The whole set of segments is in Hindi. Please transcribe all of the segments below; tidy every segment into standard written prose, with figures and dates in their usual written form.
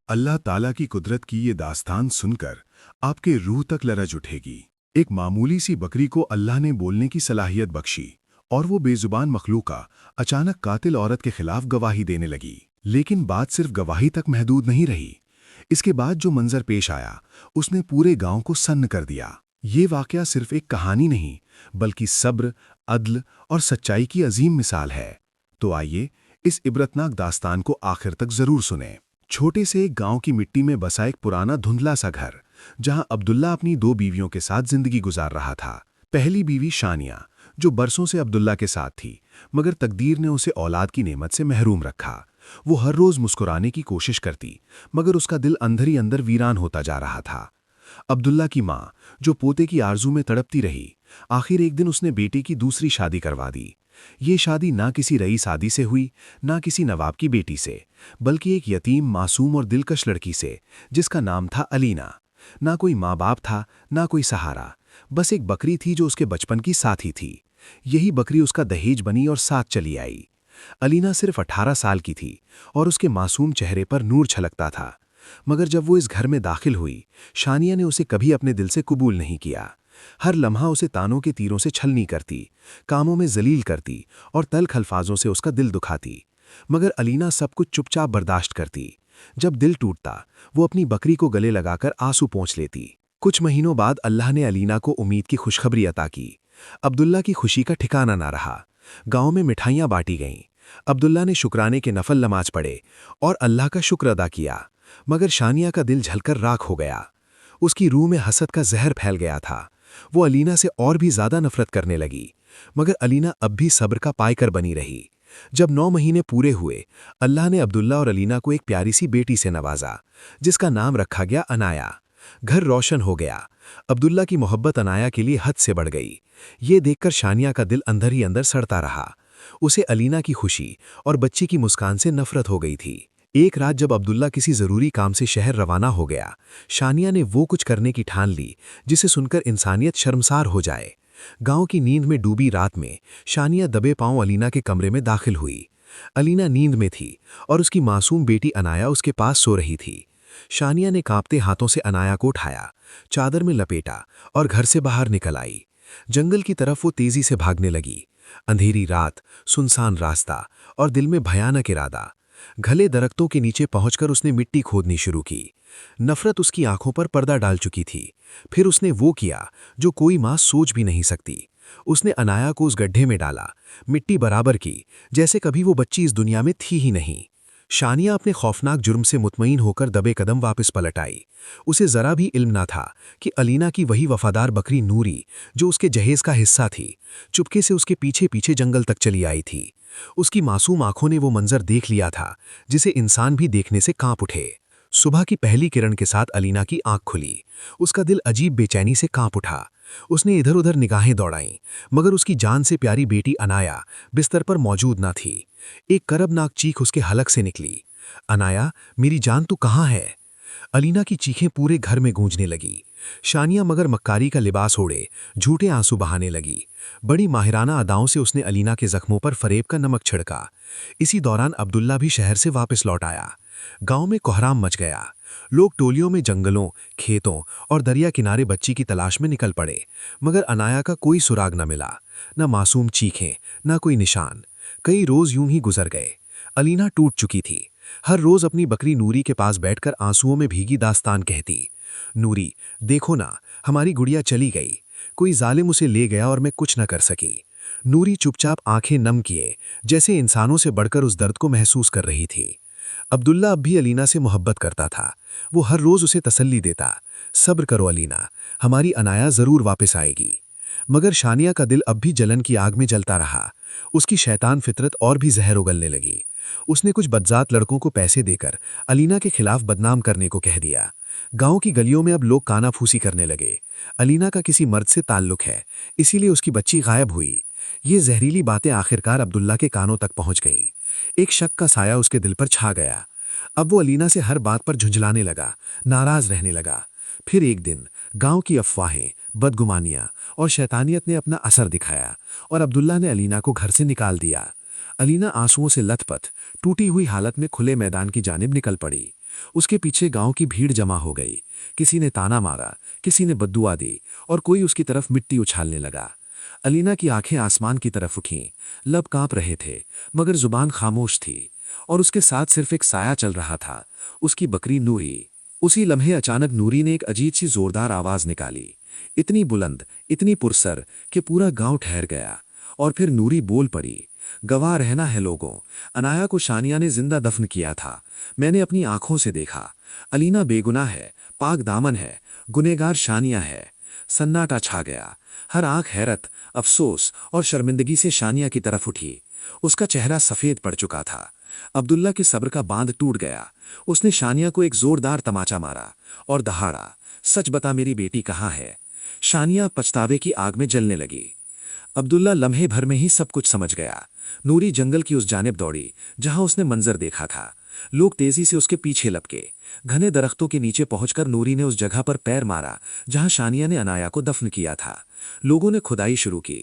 अल्लाह ताला की कुदरत की ये दास्तान सुनकर आपके रूह तक लरज उठेगी। एक मामूली सी बकरी को अल्लाह ने बोलने की सलाहियत बख्शी और वो बेजुबान मखलूका अचानक कातिल औरत के खिलाफ गवाही देने लगी। लेकिन बात सिर्फ गवाही तक महदूद नहीं रही। इसके बाद जो मंजर पेश आया उसने पूरे गांव को सन्न कर दिया। ये वाकया सिर्फ एक कहानी नहीं बल्कि सब्र, अदल और सच्चाई की अजीम मिसाल है। तो आइए इस इबरतनाक दास्तान को आखिर तक जरूर सुनें। छोटे से एक गांव की मिट्टी में बसा एक पुराना धुंधला सा घर, जहां अब्दुल्ला अपनी दो बीवियों के साथ जिंदगी गुजार रहा था। पहली बीवी शानिया, जो बरसों से अब्दुल्ला के साथ थी, मगर तकदीर ने उसे औलाद की नेमत से महरूम रखा। वो हर रोज मुस्कुराने की कोशिश करती, मगर उसका दिल अंदर ही अंदर वीरान होता जा रहा था। अब्दुल्ला की माँ, जो पोते की आरजू में तड़पती रही, आखिर एक दिन उसने बेटे की दूसरी शादी करवा दी। ये शादी ना किसी रईस आदि से हुई, ना किसी नवाब की बेटी से, बल्कि एक यतीम, मासूम और दिलकश लड़की से, जिसका नाम था अलीना। ना कोई माँ बाप था, ना कोई सहारा, बस एक बकरी थी जो उसके बचपन की साथी थी। यही बकरी उसका दहेज बनी और साथ चली आई। अलीना सिर्फ 18 साल की थी और उसके मासूम चेहरे पर नूर छलकता था। मगर जब वो इस घर में दाखिल हुई, शानिया ने उसे कभी अपने दिल से कबूल नहीं किया। हर लम्हा उसे तानों के तीरों से छलनी करती, कामों में जलील करती और तल्ख अल्फाजों से उसका दिल दुखाती। मगर अलीना सब कुछ चुपचाप बर्दाश्त करती। जब दिल टूटता, वो अपनी बकरी को गले लगाकर आंसू पोंछ लेती। कुछ महीनों बाद अल्लाह ने अलीना को उम्मीद की खुशखबरी अता की। अब्दुल्ला की खुशी का ठिकाना ना रहा। गांव में मिठाइयां बांटी गईं। अब्दुल्ला ने शुक्राने के नफल नमाज पढ़े और अल्लाह का शुक्र अदा किया। मगर शानिया का दिल झलकर राख हो गया। उसकी रूह में हसद का जहर फैल गया था। वो अलीना से और भी ज्यादा नफरत करने लगी। मगर अलीना अब भी सब्र का पायकर बनी रही। जब 9 महीने पूरे हुए, अल्लाह ने अब्दुल्ला और अलीना को एक प्यारी सी बेटी से नवाजा, जिसका नाम रखा गया अनाया। घर रोशन हो गया। अब्दुल्ला की मोहब्बत अनाया के लिए हद से बढ़ गई। ये देखकर शानिया का दिल अंदर ही अंदर सड़ता रहा। उसे अलीना की खुशी और बच्ची की मुस्कान से नफरत हो गई थी। एक रात जब अब्दुल्ला किसी जरूरी काम से शहर रवाना हो गया, शानिया ने वो कुछ करने की ठान ली जिसे सुनकर इंसानियत शर्मसार हो जाए। गांव की नींद में डूबी रात में शानिया दबे पांव अलीना के कमरे में दाखिल हुई। अलीना नींद में थी और उसकी मासूम बेटी अनाया उसके पास सो रही थी। शानिया ने कांपते हाथों से अनाया को उठाया, चादर में लपेटा और घर से बाहर निकल आई। जंगल की तरफ वो तेजी से भागने लगी। अंधेरी रात, सुनसान रास्ता और दिल में भयानक इरादा। घले दरख्तों के नीचे पहुंचकर उसने मिट्टी खोदनी शुरू की। नफरत उसकी आंखों पर पर्दा डाल चुकी थी। फिर उसने वो किया जो कोई मां सोच भी नहीं सकती। उसने अनाया को उस गड्ढे में डाला, मिट्टी बराबर की, जैसे कभी वो बच्ची इस दुनिया में थी ही नहीं। शानिया अपने खौफनाक जुर्म से मुतमईन होकर दबे कदम वापस पलट आई। उसे जरा भी इल्म ना था कि अलीना की वही वफादार बकरी नूरी, जो उसके जहेज का हिस्सा थी, चुपके से उसके पीछे पीछे जंगल तक चली आई थी। उसकी मासूम आंखों ने वो मंजर देख लिया था जिसे इंसान भी देखने से कांप उठे। सुबह की पहली किरण के साथ अलीना की आंख खुली। उसका दिल अजीब बेचैनी से कांप उठा। उसने इधर उधर निगाहें दौड़ाईं, मगर उसकी जान से प्यारी बेटी अनाया बिस्तर पर मौजूद ना थी। एक करबनाक चीख उसके हलक से निकली, अनाया, मेरी जान तू कहाँ है? अलीना की चीखें पूरे घर में गूंजने लगी। शानिया मगर मक्कारी का लिबास ओढ़े झूठे आंसू बहाने लगी। बड़ी माहिराना अदाओं से उसने अलीना के जख्मों पर फरेब का नमक छिड़का। इसी दौरान अब्दुल्ला भी शहर से वापस लौट आया। गांव में कोहराम मच गया। लोग टोलियों में जंगलों, खेतों और दरिया किनारे बच्ची की तलाश में निकल पड़े, मगर अनाया का कोई सुराग न मिला। न मासूम चीखें, न कोई निशान। कई रोज यूं ही गुजर गए। अलीना टूट चुकी थी। हर रोज अपनी बकरी नूरी के पास बैठकर आंसुओं में भीगी दास्तान कहती, नूरी, देखो ना, हमारी गुड़िया चली गई। कोई जालिम उसे ले गया और मैं कुछ न कर सकी। नूरी चुपचाप आंखें नम किए, जैसे इंसानों से बढ़कर उस दर्द को महसूस कर रही थी। अब्दुल्ला अब भी अलीना से मोहब्बत करता था। वो हर रोज उसे तसल्ली देता, सब्र करो अलीना, हमारी अनाया जरूर वापस आएगी। मगर शानिया का दिल अब भी जलन की आग में जलता रहा। उसकी शैतान फितरत और भी जहर उगलने लगी। उसने कुछ बदजात लड़कों को पैसे देकर अलीना के खिलाफ बदनाम करने को कह दिया। गांव की गलियों में अब लोग कानाफूसी करने लगे। अलीना का किसी मर्द से ताल्लुक है, इसीलिए उसकी बच्ची गायब हुई। ये जहरीली बातें आखिरकार अब्दुल्ला के कानों तक पहुंच गईं। एक शक का साया उसके दिल पर छा गया। अब वो अलीना से हर बात पर झुंझलाने लगा, नाराज रहने लगा। फिर एक दिन गांव की अफवाहें, बदगुमानियां और शैतानियत ने अपना असर दिखाया और अब्दुल्ला ने अलीना को घर से निकाल दिया। अलीना आंसुओं से लथपथ, टूटी हुई हालत में खुले मैदान की जानिब निकल पड़ी। उसके पीछे गांव की भीड़ जमा हो गई। किसी ने ताना मारा, किसी ने बद्दुआ दी और कोई उसकी तरफ मिट्टी उछालने लगा। अलीना की आंखें आसमान की तरफ उठीं, लब कांप रहे थे, मगर जुबान खामोश थी। और उसके साथ सिर्फ एक साया चल रहा था, उसकी बकरी नूरी। उसी लम्हे अचानक नूरी ने एक अजीब सी जोरदार आवाज निकाली, इतनी बुलंद, इतनी पुरसर कि पूरा गांव ठहर गया। और फिर नूरी बोल पड़ी, गवाह रहना है लोगों, अनाया को शानिया ने जिंदा दफन किया था। मैंने अपनी आंखों से देखा। अलीना बेगुनाह है, पाक दामन है, गुनेगार शानिया है। सन्नाटा छा गया। हर आंख हैरत, अफसोस और शर्मिंदगी से शानिया की तरफ उठी। उसका चेहरा सफेद पड़ चुका था। अब्दुल्ला के सब्र का बांध टूट गया। उसने शानिया को एक जोरदार तमाचा मारा और दहाड़ा, सच बता मेरी बेटी कहाँ है। शानिया पछतावे की आग में जलने लगी। अब्दुल्ला लम्हे भर में ही सब कुछ समझ गया। नूरी जंगल की उस जानिब दौड़ी जहां उसने मंजर देखा था। लोग तेजी से उसके पीछे लपके। घने दरख्तों के नीचे पहुंचकर नूरी ने उस जगह पर पैर मारा जहां शानिया ने अनाया को दफन किया था। लोगों ने खुदाई शुरू की।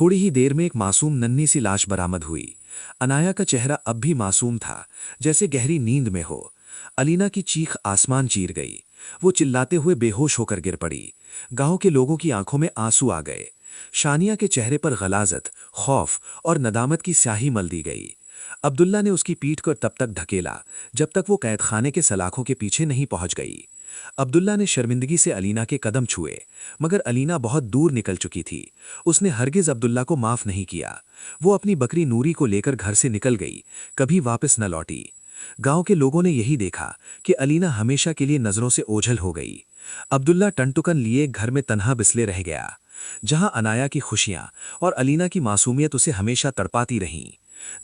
थोड़ी ही देर में एक मासूम नन्ही सी लाश बरामद हुई। अनाया का चेहरा अब भी मासूम था, जैसे गहरी नींद में हो। अलीना की चीख आसमान चीर गई। वो चिल्लाते हुए बेहोश होकर गिर पड़ी। गांव के लोगों की आंखों में आंसू आ गए। शानिया के चेहरे पर गलाजत, खौफ और नदामत की स्याही मल दी गई। अब्दुल्ला ने उसकी पीठ को तब तक ढकेला जब तक वो कैदखाने के सलाखों के पीछे नहीं पहुंच गई। अब्दुल्ला ने शर्मिंदगी से अलीना के कदम छुए, मगर अलीना बहुत दूर निकल चुकी थी। उसने हरगिज अब्दुल्ला को माफ नहीं किया। वो अपनी बकरी नूरी को लेकर घर से निकल गई, कभी वापस न लौटी। गांव के लोगों ने यही देखा कि अलीना हमेशा के लिए नजरों से ओझल हो गई। अब्दुल्ला टनटुकन लिए घर में तन्हा बिस्ले रह गया, जहां अनाया की खुशियां और अलीना की मासूमियत उसे हमेशा तड़पाती रहीं।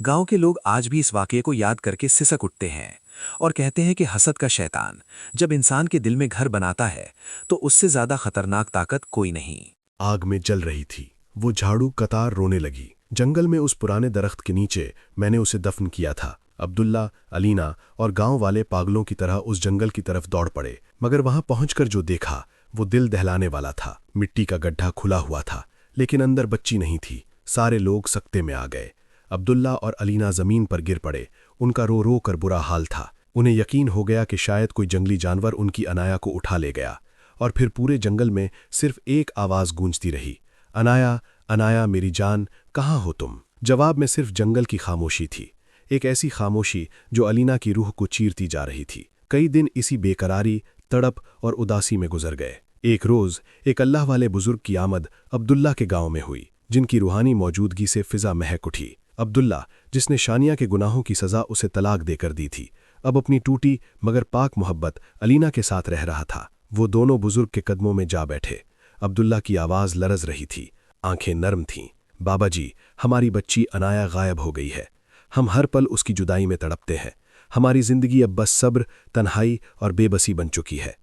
गांव के लोग आज भी इस वाकये को याद करके सिसक उठते हैं और कहते हैं कि हसद का शैतान जब इंसान के दिल में घर बनाता है तो उससे ज्यादा खतरनाक ताकत कोई नहीं। आग में जल रही थी। वो झाड़ू कतार रोने लगी। जंगल में उस पुराने दरख्त के नीचे मैंने उसे दफन किया था। अब्दुल्ला, अलीना और गांव वाले पागलों की तरह उस जंगल की तरफ दौड़ पड़े, मगर वहां पहुंचकर जो देखा वो दिल दहलाने वाला था। मिट्टी का गड्ढा खुला हुआ था, लेकिन अंदर बच्ची नहीं थी। सारे लोग सकते में आ गए। अब्दुल्ला और अलीना जमीन पर गिर पड़े। उनका रो रो कर बुरा हाल था। उन्हें यकीन हो गया कि शायद कोई जंगली जानवर उनकी अनाया को उठा ले गया। और फिर पूरे जंगल में सिर्फ एक आवाज गूंजती रही, अनाया, अनाया मेरी जान, कहाँ हो तुम। जवाब में सिर्फ जंगल की खामोशी थी, एक ऐसी खामोशी जो अलीना की रूह को चीरती जा रही थी। कई दिन इसी बेकरारी, तड़प और उदासी में गुजर गए। एक रोज एक अल्लाह वाले बुजुर्ग की आमद अब्दुल्ला के गांव में हुई, जिनकी रूहानी मौजूदगी से फिजा महक उठी। अब्दुल्ला, जिसने शानिया के गुनाहों की सजा उसे तलाक देकर दी थी, अब अपनी टूटी मगर पाक मोहब्बत अलीना के साथ रह रहा था। वो दोनों बुजुर्ग के कदमों में जा बैठे। अब्दुल्ला की आवाज लरज रही थी, आंखें नर्म थीं। बाबा जी, हमारी बच्ची अनाया गायब हो गई है। हम हर पल उसकी जुदाई में तड़पते हैं। हमारी जिंदगी अब बस सब्र, तन्हाई और बेबसी बन चुकी है।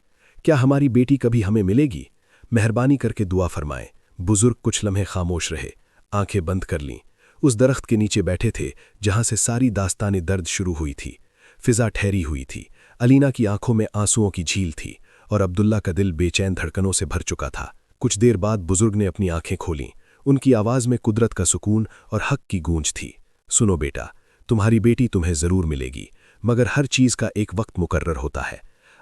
क्या हमारी बेटी कभी हमें मिलेगी? मेहरबानी करके दुआ फरमाएं। बुजुर्ग कुछ लम्हे खामोश रहे, आंखें बंद कर लीं। उस दरख्त के नीचे बैठे थे जहां से सारी दास्तानी दर्द शुरू हुई थी। फिजा ठहरी हुई थी। अलीना की आंखों में आंसुओं की झील थी और अब्दुल्ला का दिल बेचैन धड़कनों से भर चुका था। कुछ देर बाद बुजुर्ग ने अपनी आंखें खोलीं। उनकी आवाज में कुदरत का सुकून और हक की गूंज थी। सुनो बेटा, तुम्हारी बेटी तुम्हें जरूर मिलेगी, मगर हर चीज का एक वक्त मुकर्रर होता है।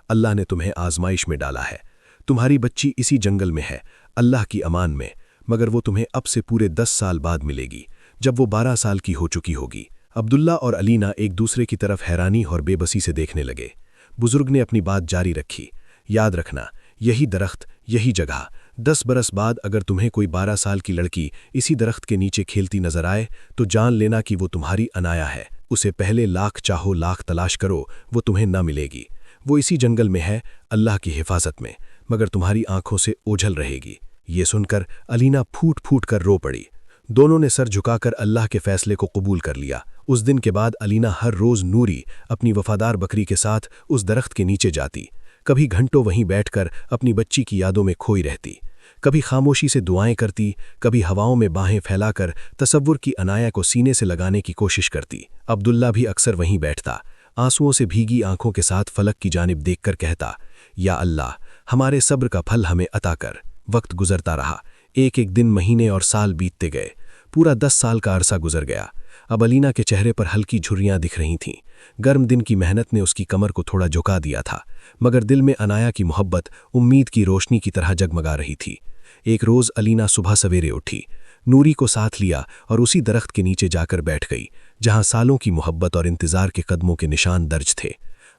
अल्लाह ने तुम्हें आजमाइश में डाला है। तुम्हारी बच्ची इसी जंगल में है, अल्लाह की अमान में, मगर वो तुम्हें अब से पूरे 10 साल बाद मिलेगी, जब वो 12 साल की हो चुकी होगी। अब्दुल्ला और अलीना एक दूसरे की तरफ हैरानी और बेबसी से देखने लगे। बुजुर्ग ने अपनी बात जारी रखी, याद रखना, यही दरख्त, यही जगह। 10 बरस बाद अगर तुम्हें कोई 12 साल की लड़की इसी दरख्त के नीचे खेलती नजर आए तो जान लेना कि वो तुम्हारी अनाया है। उसे पहले लाख चाहो लाख तलाश करो, वो तुम्हें न मिलेगी। वो इसी जंगल में है, अल्लाह की हिफाजत में, मगर तुम्हारी आंखों से ओझल रहेगी। ये सुनकर अलीना फूट फूट कर रो पड़ी। दोनों ने सर झुकाकर अल्लाह के फैसले को कबूल कर लिया। उस दिन के बाद अलीना हर रोज नूरी अपनी वफादार बकरी के साथ उस दरख्त के नीचे जाती। कभी घंटों वहीं बैठकर अपनी बच्ची की यादों में खोई रहती, कभी खामोशी से दुआएं करती, कभी हवाओं में बाहें फैलाकर तसव्वुर की अनाया को सीने से लगाने की कोशिश करती। अब्दुल्ला भी अक्सर वहीं बैठता, आंसुओं से भीगी आंखों के साथ फलक की जानिब देखकर कहता, या अल्लाह, हमारे सब्र का फल हमें अता कर। वक्त गुजरता रहा। एक एक दिन, महीने और साल बीतते गए। पूरा 10 साल का अरसा गुजर गया। अब अलीना के चेहरे पर हल्की झुर्रियां दिख रही थीं, गर्म दिन की मेहनत ने उसकी कमर को थोड़ा झुका दिया था, मगर दिल में अनाया की मोहब्बत उम्मीद की रोशनी की तरह जगमगा रही थी। एक रोज़ अलीना सुबह सवेरे उठी, नूरी को साथ लिया और उसी दरख्त के नीचे जाकर बैठ गई जहां सालों की मोहब्बत और इंतजार के कदमों के निशान दर्ज थे।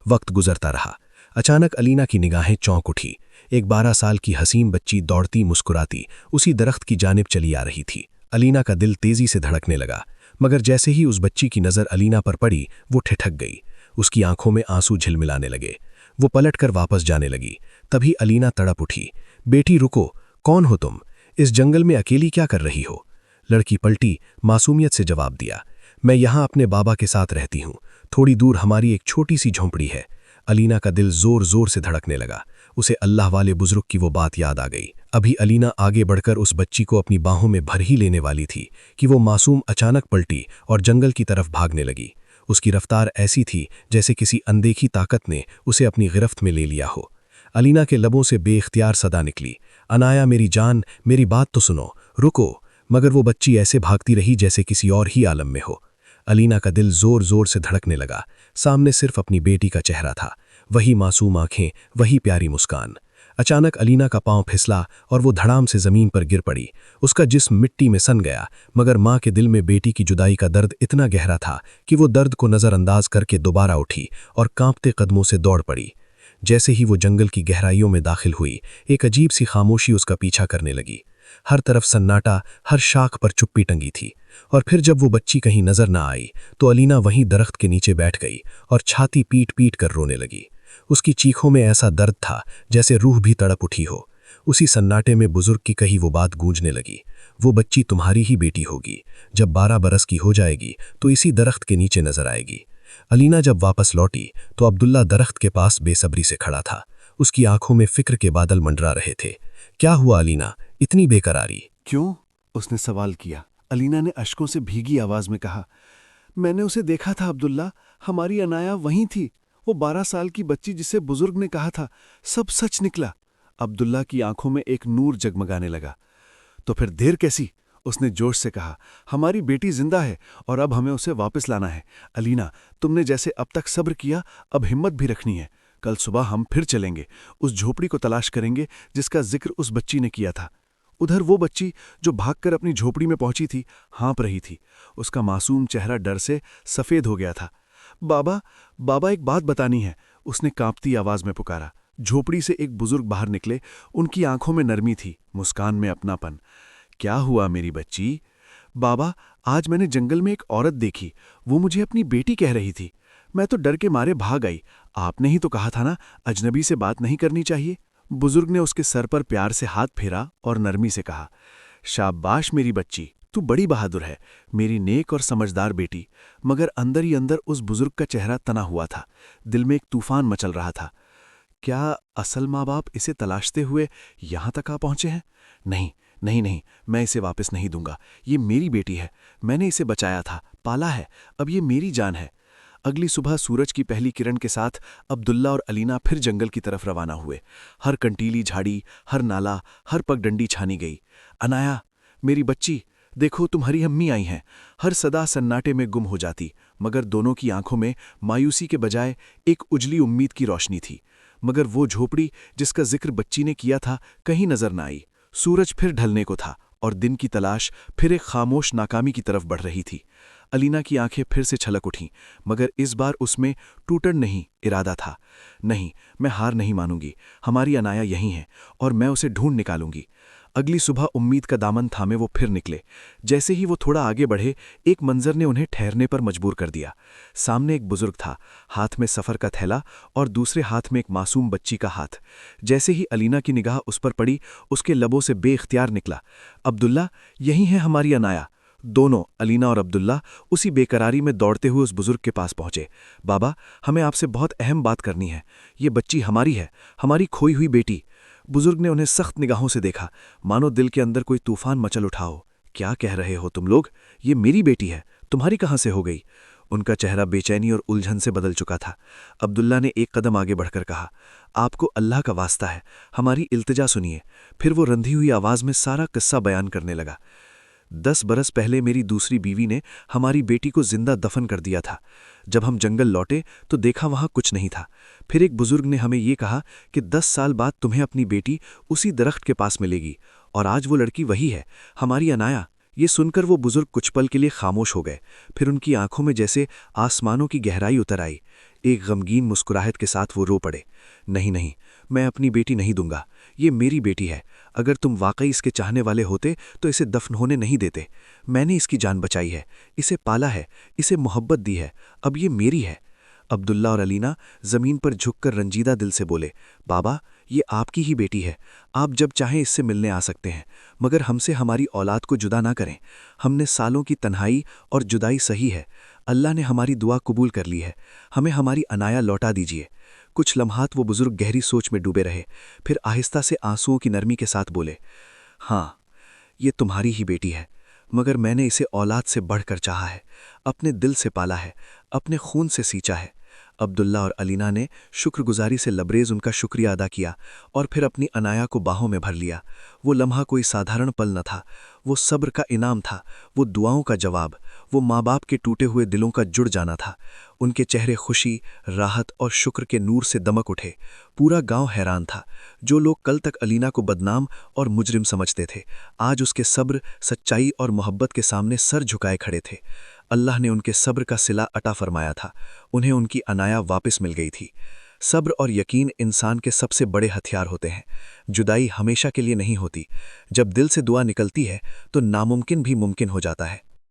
वक्त गुजरता रहा। अचानक अलीना की निगाहें चौंक उठी। एक 12 साल की हसीन बच्ची दौड़ती मुस्कुराती उसी दरख्त की जानिब चली आ रही थी। अलीना का दिल तेजी से धड़कने लगा, मगर जैसे ही उस बच्ची की नज़र अलीना पर पड़ी वो ठिठक गई। उसकी आंखों में आंसू झिलमिलाने लगे। वो पलटकर वापस जाने लगी। तभी अलीना तड़प उठी। बेटी रुको, कौन हो तुम? इस जंगल में अकेली क्या कर रही हो? लड़की पलटी, मासूमियत से जवाब दिया, मैं यहाँ अपने बाबा के साथ रहती हूँ। थोड़ी दूर हमारी एक छोटी सी झोंपड़ी है। अलीना का दिल जोर जोर से धड़कने लगा। उसे अल्लाह वाले बुजुर्ग की वो बात याद आ गई। अभी अलीना आगे बढ़कर उस बच्ची को अपनी बाहों में भर ही लेने वाली थी कि वो मासूम अचानक पलटी और जंगल की तरफ भागने लगी। उसकी रफ्तार ऐसी थी जैसे किसी अनदेखी ताकत ने उसे अपनी गिरफ्त में ले लिया हो। अलीना के लबों से बेख्तियार सदा निकली, अनाया मेरी जान, मेरी बात तो सुनो, रुको। मगर वो बच्ची ऐसे भागती रही जैसे किसी और ही आलम में हो। अलीना का दिल जोर जोर से धड़कने लगा। सामने सिर्फ अपनी बेटी का चेहरा था, वही मासूम आंखें, वही प्यारी मुस्कान। अचानक अलीना का पांव फिसला और वो धड़ाम से जमीन पर गिर पड़ी। उसका जिस्म मिट्टी में सन गया, मगर मां के दिल में बेटी की जुदाई का दर्द इतना गहरा था कि वो दर्द को नज़रअंदाज करके दोबारा उठी और कांपते कदमों से दौड़ पड़ी। जैसे ही वो जंगल की गहराइयों में दाखिल हुई, एक अजीब सी खामोशी उसका पीछा करने लगी। हर तरफ सन्नाटा, हर शाख पर चुप्पी टंगी थी। और फिर जब वो बच्ची कहीं नजर ना आई तो अलीना वहीं दरख्त के नीचे बैठ गई और छाती पीट पीट कर रोने लगी। उसकी चीखों में ऐसा दर्द था जैसे रूह भी तड़प उठी हो। उसी सन्नाटे में बुजुर्ग की कही वो बात गूंजने लगी, वो बच्ची तुम्हारी ही बेटी होगी। जब 12 बरस की हो जाएगी तो इसी दरख्त के नीचे नजर आएगी। अलीना जब वापस लौटी तो अब्दुल्ला दरख्त के पास बेसब्री से खड़ा था। उसकी आंखों में फिक्र के बादल मंडरा रहे थे। क्या हुआ अलीना, इतनी बेकरारी? क्यों? उसने सवाल किया। अलीना ने अश्कों से भीगी आवाज में कहा, मैंने उसे देखा था अब्दुल्ला, हमारी अनाया वहीं थी। वो 12 साल की बच्ची जिसे बुजुर्ग ने कहा था, सब सच निकला। अब्दुल्ला की आंखों में एक नूर जगमगाने लगा। तो फिर देर कैसी? उसने जोश से कहा, हमारी बेटी जिंदा है और अब हमें उसे वापस लाना है। अलीना, तुमने जैसे अब तक सब्र किया, अब हिम्मत भी रखनी है। कल सुबह हम फिर चलेंगे, उस झोपड़ी को तलाश करेंगे जिसका जिक्र उस बच्ची ने किया था। उधर वो बच्ची जो भागकर अपनी झोपड़ी में पहुंची थी, हाँप रही थी। उसका मासूम चेहरा डर से सफेद हो गया था। बाबा, बाबा, एक बात बतानी है, उसने कांपती आवाज में पुकारा। झोपड़ी से एक बुजुर्ग बाहर निकले। उनकी आंखों में नरमी थी, मुस्कान में अपनापन। क्या हुआ मेरी बच्ची? बाबा, आज मैंने जंगल में एक औरत देखी, वो मुझे अपनी बेटी कह रही थी। मैं तो डर के मारे भाग आई। आपने ही तो कहा था ना, अजनबी से बात नहीं करनी चाहिए। बुजुर्ग ने उसके सर पर प्यार से हाथ फेरा और नरमी से कहा, शाबाश मेरी बच्ची, तू बड़ी बहादुर है, मेरी नेक और समझदार बेटी। मगर अंदर ही अंदर उस बुजुर्ग का चेहरा तना हुआ था। दिल में एक तूफान मचल रहा था। क्या असल माँ बाप इसे तलाशते हुए यहां तक आ पहुंचे हैं? नहीं नहीं नहीं, मैं इसे वापस नहीं दूंगा। ये मेरी बेटी है, मैंने इसे बचाया था, पाला है, अब ये मेरी जान है। अगली सुबह सूरज की पहली किरण के साथ अब्दुल्ला और अलीना फिर जंगल की तरफ रवाना हुए। हर कंटीली झाड़ी, हर नाला, हर पगडंडी छानी गई। अनाया, मेरी बच्ची, देखो तुम्हारी अम्मी आई हैं। हर सदा सन्नाटे में गुम हो जाती, मगर दोनों की आंखों में मायूसी के बजाय एक उजली उम्मीद की रोशनी थी। मगर वो झोपड़ी जिसका जिक्र बच्ची ने किया था, कहीं नजर न आई। सूरज फिर ढलने को था और दिन की तलाश फिर एक खामोश नाकामी की तरफ बढ़ रही थी। अलीना की आंखें फिर से छलक उठीं, मगर इस बार उसमें टूटन नहीं, इरादा था। नहीं, मैं हार नहीं मानूंगी। हमारी अनाया यहीं है और मैं उसे ढूंढ निकालूंगी। अगली सुबह उम्मीद का दामन थामे वो फिर निकले। जैसे ही वो थोड़ा आगे बढ़े, एक मंजर ने उन्हें ठहरने पर मजबूर कर दिया। सामने एक बुजुर्ग था, हाथ में सफ़र का थैला और दूसरे हाथ में एक मासूम बच्ची का हाथ। जैसे ही अलीना की निगाह उस पर पड़ी, उसके लबों से बेख्तियार निकला, अब्दुल्ला, यही है हमारी अनाया। दोनों, अलीना और अब्दुल्ला, उसी बेकरारी में दौड़ते हुए उस बुजुर्ग के पास पहुंचे। बाबा, हमें आपसे बहुत अहम बात करनी है। ये बच्ची हमारी है, हमारी खोई हुई बेटी। बुजुर्ग ने उन्हें सख्त निगाहों से देखा, मानो दिल के अंदर कोई तूफान मचल उठा हो। क्या कह रहे हो तुम लोग? ये मेरी बेटी है, तुम्हारी कहाँ से हो गई? उनका चेहरा बेचैनी और उलझन से बदल चुका था। अब्दुल्ला ने एक कदम आगे बढ़कर कहा, आपको अल्लाह का वास्ता है, हमारी इल्तिजा सुनिए। फिर वो रंधी हुई आवाज़ में सारा किस्सा बयान करने लगा। 10 बरस पहले मेरी दूसरी बीवी ने हमारी बेटी को जिंदा दफन कर दिया था। जब हम जंगल लौटे तो देखा वहां कुछ नहीं था। फिर एक बुजुर्ग ने हमें ये कहा कि 10 साल बाद तुम्हें अपनी बेटी उसी दरख्त के पास मिलेगी, और आज वो लड़की वही है, हमारी अनाया। ये सुनकर वो बुजुर्ग कुछ पल के लिए खामोश हो गए। फिर उनकी आंखों में जैसे आसमानों की गहराई उतर आई। एक गमगीन मुस्कुराहट के साथ वो रो पड़े। नहीं नहीं, मैं अपनी बेटी नहीं दूंगा। ये मेरी बेटी है। अगर तुम वाकई इसके चाहने वाले होते तो इसे दफन होने नहीं देते। मैंने इसकी जान बचाई है, इसे पाला है, इसे मोहब्बत दी है। अब ये मेरी है। अब्दुल्ला और अलीना जमीन पर झुककर रंजीदा दिल से बोले, बाबा, ये आपकी ही बेटी है। आप जब चाहें इससे मिलने आ सकते हैं, मगर हमसे हमारी औलाद को जुदा ना करें। हमने सालों की तन्हाई और जुदाई सही है। अल्लाह ने हमारी दुआ कबूल कर ली है। हमें हमारी अनाया लौटा दीजिए। कुछ लम्हात वो बुजुर्ग गहरी सोच में डूबे रहे। फिर आहिस्ता से आंसुओं की नरमी के साथ बोले, हाँ, ये तुम्हारी ही बेटी है, मगर मैंने इसे औलाद से बढ़कर चाहा है, अपने दिल से पाला है, अपने खून से सींचा है। अब्दुल्ला और अलीना ने शुक्रगुजारी से लबरेज उनका शुक्रिया अदा किया और फिर अपनी अनाया को बाहों में भर लिया। वो लम्हा कोई साधारण पल न था, वो सब्र का इनाम था, वो दुआओं का जवाब, वो माँ बाप के टूटे हुए दिलों का जुड़ जाना था। उनके चेहरे खुशी, राहत और शुक्र के नूर से दमक उठे। पूरा गांव हैरान था। जो लोग कल तक अलीना को बदनाम और मुजरिम समझते थे, आज उसके सब्र, सच्चाई और मोहब्बत के सामने सर झुकाए खड़े थे। अल्लाह ने उनके सब्र का सिला अता फरमाया था। उन्हें उनकी अनाया वापस मिल गई थी। सब्र और यकीन इंसान के सबसे बड़े हथियार होते हैं। जुदाई हमेशा के लिए नहीं होती। जब दिल से दुआ निकलती है तो नामुमकिन भी मुमकिन हो जाता है।